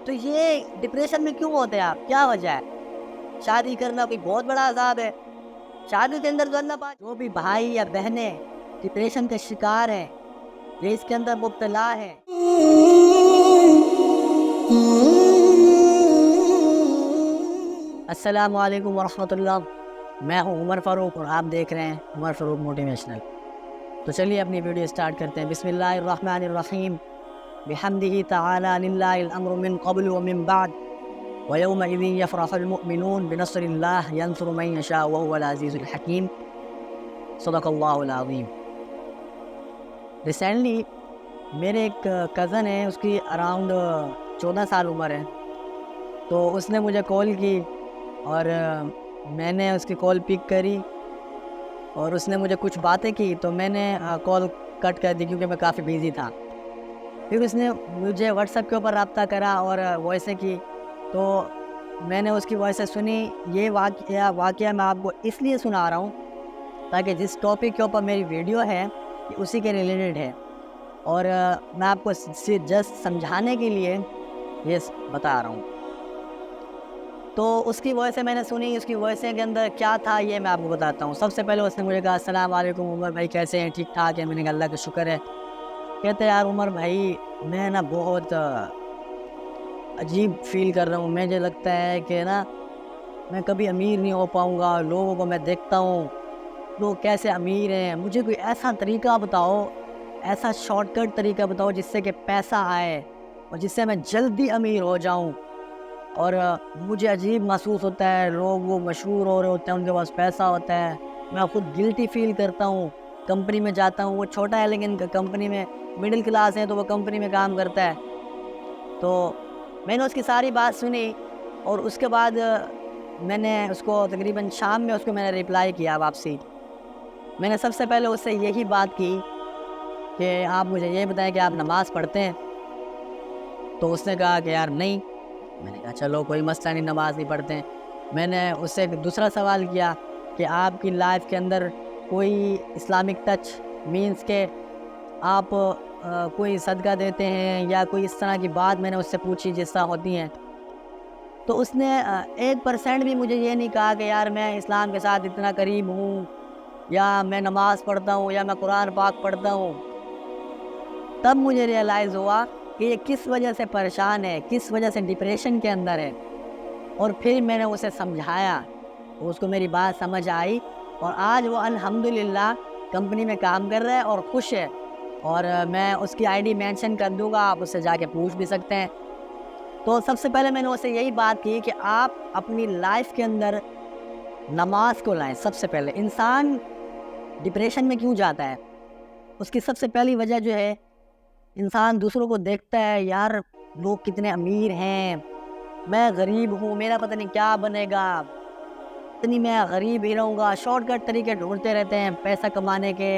تو یہ ڈپریشن میں کیوں ہوتے ہیں آپ؟ کیا وجہ ہے؟ شادی کرنا کوئی بہت بڑا عذاب ہے؟ شادی کے اندر جو اللہ پاک جو بھی بھائی یا بہنیں ڈپریشن کا شکار ہیں، یہ اس کے اندر مبتلا ہیں، السلام علیکم ورحمۃ اللہ، میں ہوں عمر فاروق اور آپ دیکھ رہے ہیں عمر فاروق موٹیویشنل۔ تو چلیے اپنی ویڈیو سٹارٹ کرتے ہیں۔ بسم اللہ الرحمن الرحیم، بحمدہ تعالی للہ الامر من قبل ومن بعد ویومئذ یفرح المؤمنون بنصر اللہ ینصر من یشاء وهو العزیز الحکیم، صدق اللہ العظیم۔ ریسنٹلی میرے ایک کزن ہے، اس کی اراؤنڈ 14 سال عمر ہے، تو اس نے مجھے کال کی اور میں نے اس کی کال پک کری اور اس نے مجھے کچھ باتیں کی، تو میں نے کال کٹ کر دی کیونکہ میں کافی بیزی تھا۔ پھر اس نے مجھے واٹس ایپ کے اوپر رابطہ کرا اور وائسیں کی، تو میں نے اس کی وائسیں سنی۔ یہ واقعہ میں آپ کو اس لیے سنا رہا ہوں تاکہ جس ٹاپک کے اوپر میری ویڈیو ہے یہ اسی کے ریلیٹڈ ہے، اور میں آپ کو جسٹ سمجھانے کے لیے یہ بتا رہا ہوں۔ تو اس کی وائسیں میں نے سنی، اس کی وائسیں کے اندر کیا تھا یہ میں آپ کو بتاتا ہوں۔ سب سے پہلے اس نے مجھے کہا السلام علیکم عمر بھائی، کیسے ہیں؟ ٹھیک ٹھاک ہے؟ میں نے کہا اللہ کا شکر ہے۔ کہتے ہیں یار عمر بھائی، میں نا بہت عجیب فیل کر رہا ہوں، مجھے لگتا ہے کہ نا میں کبھی امیر نہیں ہو پاؤں گا۔ لوگوں کو میں دیکھتا ہوں لوگ کیسے امیر ہیں، مجھے کوئی ایسا طریقہ بتاؤ، ایسا شارٹ کٹ طریقہ بتاؤ جس سے کہ پیسہ آئے اور جس سے میں جلدی امیر ہو جاؤں۔ اور مجھے عجیب محسوس ہوتا ہے، لوگ وہ مشہور ہو رہے ہوتے ہیں، ان کے پاس پیسہ ہوتا ہے، میں خود گلٹی فیل کرتا ہوں۔ کمپنی میں جاتا ہوں، وہ چھوٹا ہے لیکن کمپنی میں مڈل کلاس ہے تو وہ کمپنی میں کام کرتا ہے۔ تو میں نے اس کی ساری بات سنی اور اس کے بعد میں نے اس کو تقریباً شام میں اس کو میں نے رپلائی کیا واپسی۔ میں نے سب سے پہلے اس سے یہی بات کی کہ آپ مجھے یہ بتائیں کہ آپ نماز پڑھتے ہیں؟ تو اس نے کہا کہ یار نہیں۔ میں نے کہا چلو کوئی مسئلہ نہیں، نماز نہیں پڑھتے ہیں۔ میں نے اس سے ایک دوسرا سوال کیا کہ آپ کی لائف کے اندر کوئی اسلامک ٹچ مینس کہ آپ کوئی صدقہ دیتے ہیں یا کوئی اس طرح کی بات میں نے اس سے پوچھی جس طرح ہوتی ہیں۔ تو اس نے 1% بھی مجھے یہ نہیں کہا کہ یار میں اسلام کے ساتھ اتنا قریب ہوں، یا میں نماز پڑھتا ہوں، یا میں قرآن پاک پڑھتا ہوں۔ تب مجھے ریئلائز ہوا کہ یہ کس وجہ سے پریشان ہے، کس وجہ سے ڈپریشن کے اندر ہے۔ اور پھر میں نے اسے سمجھایا، اس کو میری بات سمجھ آئی، اور آج وہ الحمدللہ کمپنی میں کام کر رہا ہے اور خوش ہے۔ اور میں اس کی ID مینشن کر دوں گا، آپ اس سے جا کے پوچھ بھی سکتے ہیں۔ تو سب سے پہلے میں نے اسے یہی بات کی کہ آپ اپنی لائف کے اندر نماز کو لائیں۔ سب سے پہلے انسان ڈپریشن میں کیوں جاتا ہے؟ اس کی سب سے پہلی وجہ جو ہے، انسان دوسروں کو دیکھتا ہے، یار لوگ کتنے امیر ہیں، میں غریب ہوں، میرا پتہ نہیں کیا بنے گا، اتنی میں غریب ہی رہوں گا۔ شارٹ کٹ طریقے ڈھونڈتے رہتے ہیں پیسہ کمانے کے،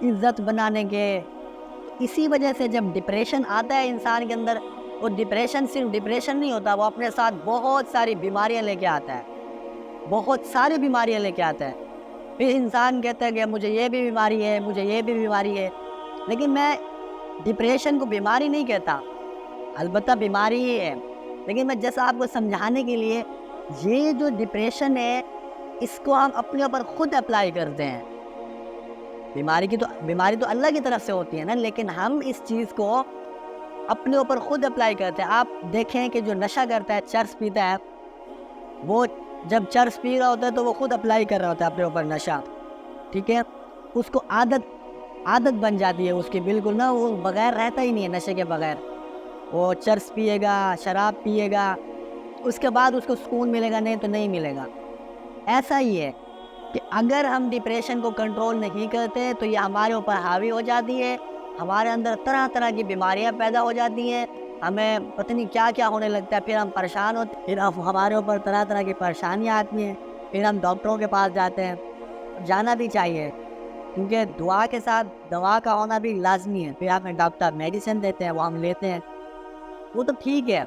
عزت بنانے کے۔ اسی وجہ سے جب ڈپریشن آتا ہے انسان کے اندر، وہ ڈپریشن صرف ڈپریشن نہیں ہوتا، وہ اپنے ساتھ بہت ساری بیماریاں لے کے آتا ہے، بہت ساری بیماریاں لے کے آتا ہے۔ پھر انسان کہتا ہے کہ مجھے یہ بھی بیماری ہے، مجھے یہ بھی بیماری ہے۔ لیکن میں ڈپریشن کو بیماری نہیں کہتا، البتہ بیماری ہی ہے، لیکن میں جیسا آپ کو سمجھانے کے لیے، یہ جو ڈپریشن ہے اس کو ہم اپنے اوپر خود اپلائی کرتے ہیں۔ بیماری تو اللہ کی طرف سے ہوتی ہے نا، لیکن ہم اس چیز کو اپنے اوپر خود اپلائی کرتے ہیں۔ آپ دیکھیں کہ جو نشہ کرتا ہے، چرس پیتا ہے، وہ جب چرس پی رہا ہوتا ہے تو وہ خود اپلائی کر رہا ہوتا ہے اپنے اوپر نشہ، ٹھیک ہے؟ اس کو عادت بن جاتی ہے اس کی، بالکل نا، وہ بغیر رہتا ہی نہیں ہے نشے کے بغیر۔ وہ چرس پیے گا، شراب پیے گا، اس کے بعد اس کو سکون ملے گا؟ نہیں تو نہیں ملے گا۔ ایسا ہی ہے کہ اگر ہم ڈپریشن کو کنٹرول نہیں کرتے تو یہ ہمارے اوپر حاوی ہو جاتی ہے، ہمارے اندر طرح طرح کی بیماریاں پیدا ہو جاتی ہیں، ہمیں پتہ نہیں کیا کیا ہونے لگتا ہے، پھر ہم پریشان ہوتے ہیں، پھر ہمارے اوپر طرح طرح کی پریشانیاں آتی ہیں، پھر ہم ڈاکٹروں کے پاس جاتے ہیں۔ جانا بھی چاہیے کیونکہ دعا کے ساتھ دوا کا ہونا بھی لازمی ہے۔ پھر ہمیں ڈاکٹر میڈیسن دیتے ہیں، وہ ہم لیتے ہیں، وہ تو ٹھیک ہے،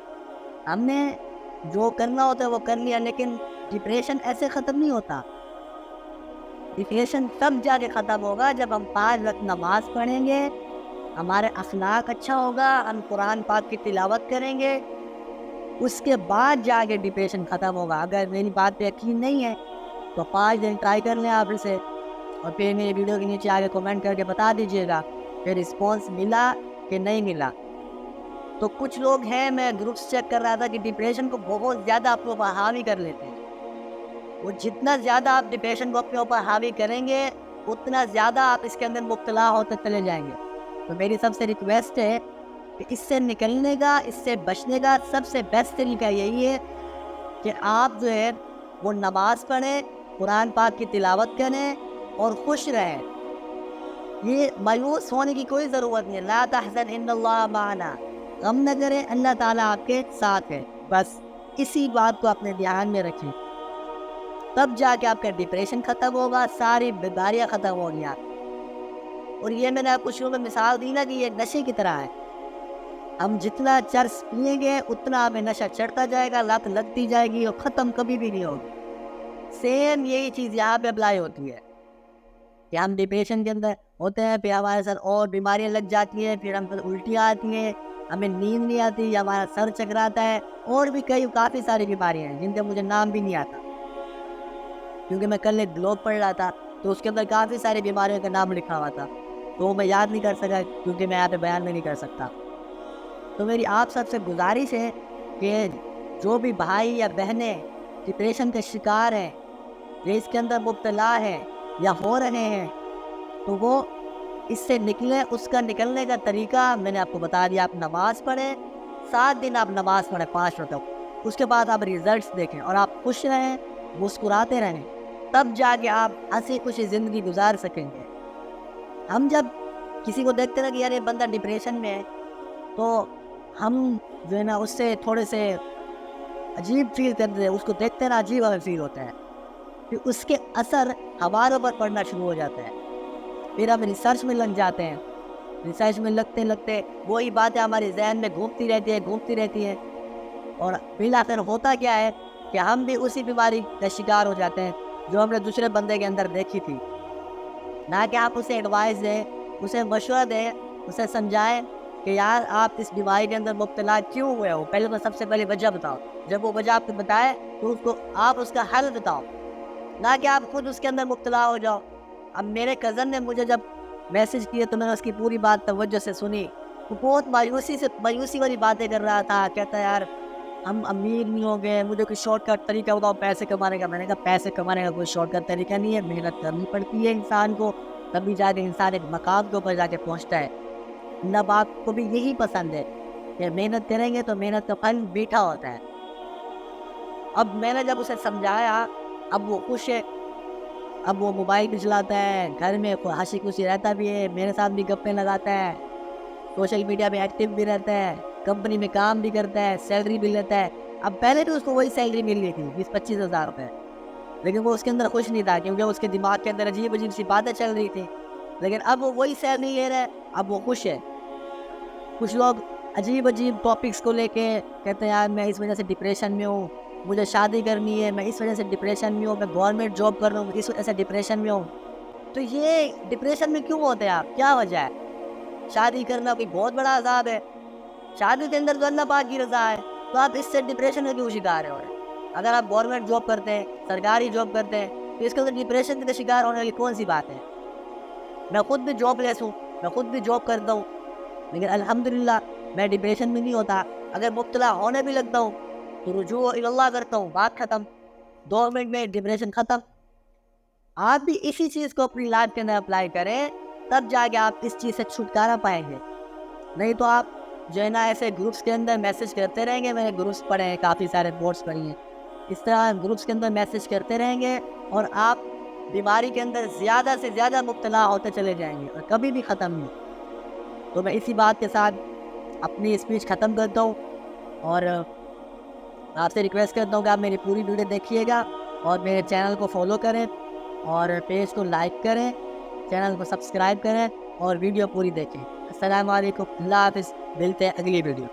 ہم نے جو کرنا ہوتا ہے وہ کر لیا، لیکن ڈپریشن ایسے ختم نہیں ہوتا۔ ڈپریشن تب جا کے ختم ہوگا جب ہم 5 وقت نماز پڑھیں گے، ہمارے اخلاق اچھا ہوگا، ہم قرآن پاک کی تلاوت کریں گے، اس کے بعد جا کے ڈپریشن ختم ہوگا. اگر میری بات پہ یقین نہیں ہے تو 5 دن ٹرائی کر لیں آپ اسے, اور پھر میری ویڈیو کے نیچے آگے کمنٹ کر کے بتا دیجیے گا کہ رسپانس ملا کہ نہیں ملا. تو کچھ لوگ ہیں, میں گروپس چیک کر رہا تھا, کہ ڈپریشن کو بہت زیادہ اپنے اوپر حاوی کر لیتے ہیں. وہ جتنا زیادہ آپ ڈپریشن کو اپنے اوپر حاوی کریں گے اتنا زیادہ آپ اس کے اندر مبتلا ہوتے چلے جائیں گے. تو میری سب سے ریکویسٹ ہے کہ اس سے نکلنے کا, اس سے بچنے کا سب سے بیسٹ طریقہ یہی ہے کہ آپ جو ہے وہ نماز پڑھیں, قرآن پاک کی تلاوت کریں اور خوش رہیں. یہ مایوس ہونے کی کوئی ضرورت نہیں ہے. لا تحزن ان اللہ معنا, غم نہ کریں, اللہ تعالیٰ آپ کے ساتھ ہے. بس اسی بات کو اپنے دھیان میں رکھیں, تب جا کے آپ کا ڈپریشن ختم ہوگا, ساری بیماریاں ختم ہوں گی آپ. اور یہ میں نے آپ کو شروع میں مثال دی نا کہ یہ نشے کی طرح ہے. ہم جتنا چرس پئیں گے اتنا ہمیں نشہ چڑھتا جائے گا, لت لگتی جائے گی اور ختم کبھی بھی نہیں ہوگی. سیم یہی چیز یہاں پہ اپلائی ہوتی ہے کہ ہم ڈپریشن کے اندر ہوتے ہیں, پھر ہمارے ساتھ اور بیماریاں لگ جاتی ہیں, پھر ہم پر الٹیاں آتی ہیں, ہمیں نیند نہیں آتی, یا ہمارا سر چکراتا ہے, اور بھی کافی ساری بیماریاں ہیں جن کا مجھے نام بھی نہیں آتا, کیونکہ میں کل ایک بلاگ پڑھ رہا تھا تو اس کے اندر کافی ساری بیماریوں کا نام لکھا ہوا تھا, تو میں یاد نہیں کر سکا کیونکہ میں یہاں پہ بیان میں نہیں کر سکتا. تو میری آپ سب سے گزارش ہے کہ جو بھی بھائی یا بہنیں ڈپریشن کے شکار ہیں, یا اس کے اندر مبتلا ہیں یا ہو رہے ہیں, تو وہ اس سے نکلیں. اس کا نکلنے کا طریقہ میں نے آپ کو بتا دیا. آپ نماز پڑھیں, 7 دن آپ نماز پڑھیں 5 وقت, اس کے بعد آپ ریزلٹس دیکھیں اور آپ خوش رہیں, مسکراتے رہیں, تب جا کے آپ ہنسی خوشی زندگی گزار سکیں گے. ہم جب کسی کو دیکھتے ہیں کہ یار یہ بندہ ڈپریشن میں ہے, تو ہم جو ہے نا اس سے تھوڑے سے عجیب فیل کرتے ہیں, اس کو دیکھتے ہیں نا عجیب ہمیں فیل ہوتا ہے, پھر اس کے اثر ہمارے اوپر پڑنا شروع ہو جاتا ہے. پھر ہم ریسرچ میں لگ جاتے ہیں, ریسرچ میں لگتے وہی باتیں ہمارے ذہن میں گھومتی رہتی ہیں, اور بالآخر ہوتا کیا ہے کہ ہم بھی اسی بیماری کا شکار ہو جاتے ہیں جو ہم نے دوسرے بندے کے اندر دیکھی تھی. نہ کہ آپ اسے ایڈوائز دیں, اسے مشورہ دیں, اسے سمجھائیں کہ یار آپ اس بیماری کے اندر مبتلا کیوں ہوئے ہو, پہلے تو سب سے پہلے وجہ بتاؤ. جب وہ وجہ آپ کو بتائے تو آپ اس کا حل بتاؤ, نہ کہ آپ خود اس کے اندر مبتلا ہو جاؤ. اب میرے کزن نے مجھے جب میسج کیا تو میں نے اس کی پوری بات توجہ سے سنی. وہ بہت مایوسی والی باتیں کر رہا تھا. کہتا ہے یار ہم امیر نہیں ہو گئے, مجھے کوئی شارٹ کٹ طریقہ بتاؤ پیسے کمانے کا. میں نے کہا پیسے کمانے کا کوئی شارٹ کٹ طریقہ نہیں ہے, محنت کرنی پڑتی ہے انسان کو, تبھی جا کے انسان ایک مقام کے اوپر جا کے پہنچتا ہے. اللہ باپ کو بھی یہی پسند ہے کہ محنت کریں گے تو محنت کا پھل میٹھا ہوتا ہے. اب میں نے جب اسے سمجھایا, اب وہ خوش ہے, اب وہ موبائل بھی چلاتا ہے, گھر میں ہنسی خوشی رہتا بھی ہے, میرے ساتھ بھی گپیں لگاتا ہے, سوشل میڈیا پہ ایکٹیو بھی رہتا ہے, کمپنی میں کام بھی کرتا ہے, سیلری بھی لیتا ہے. اب پہلے بھی اس کو وہی سیلری مل رہی تھی 20-25 ہزار روپے, لیکن وہ اس کے اندر خوش نہیں تھا کیونکہ اس کے دماغ کے اندر عجیب سی باتیں چل رہی تھی. لیکن اب وہ وہی سیلری لے رہا ہے, اب وہ خوش ہے. کچھ لوگ عجیب ٹاپکس کو لے کے کہتے ہیں یار میں اس وجہ سے ڈپریشن میں ہوں, مجھے شادی کرنی ہے, میں اس وجہ سے ڈپریشن میں ہوں, میں گورنمنٹ جاب کر رہا ہوں اس وجہ سے ڈپریشن میں ہوں. تو یہ ڈپریشن میں کیوں ہوتے ہیں آپ, کیا وجہ ہے؟ شادی کرنا کوئی بہت بڑا عذاب ہے؟ شادی کے اندر تو اللہ پاک کی رضا ہے, تو آپ اس سے ڈپریشن میں کیوں شکار ہو رہے ہیں؟ اگر آپ گورنمنٹ جاب کرتے ہیں, سرکاری جاب کرتے ہیں, تو اس کے اندر ڈپریشن کا شکار ہونے کی کون سی بات ہے؟ میں خود بھی جاب لیس ہوں, میں خود بھی جاب کرتا ہوں, لیکن الحمدللہ میں ڈپریشن میں نہیں ہوتا. اگر مبتلا ہونے بھی لگتا ہوں تو رجوع اللہ کرتا ہوں, بات ختم, 2 منٹ میں ڈپریشن ختم. آپ بھی اسی چیز کو اپنی لائف کے اندر اپلائی کریں, تب جا کے آپ اس چیز سے چھٹکارا پائیں گے. نہیں تو آپ جو ہے نا ایسے گروپس کے اندر میسج کرتے رہیں گے, میں نے گروپس پڑھے ہیں, کافی سارے بورڈس پڑھی ہیں, اس طرح گروپس کے اندر میسج کرتے رہیں گے اور آپ بیماری کے اندر زیادہ سے زیادہ مبتلا ہوتے چلے جائیں گے اور کبھی بھی ختم نہیں. تو میں اسی بات کے ساتھ اپنی اسپیچ ختم کرتا ہوں, اور آپ سے ریکویسٹ کرتا ہوں کہ آپ میری پوری ویڈیو دیکھیے گا, اور میرے چینل کو فالو کریں, اور پیج کو لائک کریں, چینل کو سبسکرائب کریں, اور ویڈیو پوری دیکھیں. السلام علیکم, اللہ حافظ, ملتے ہیں اگلی ویڈیو.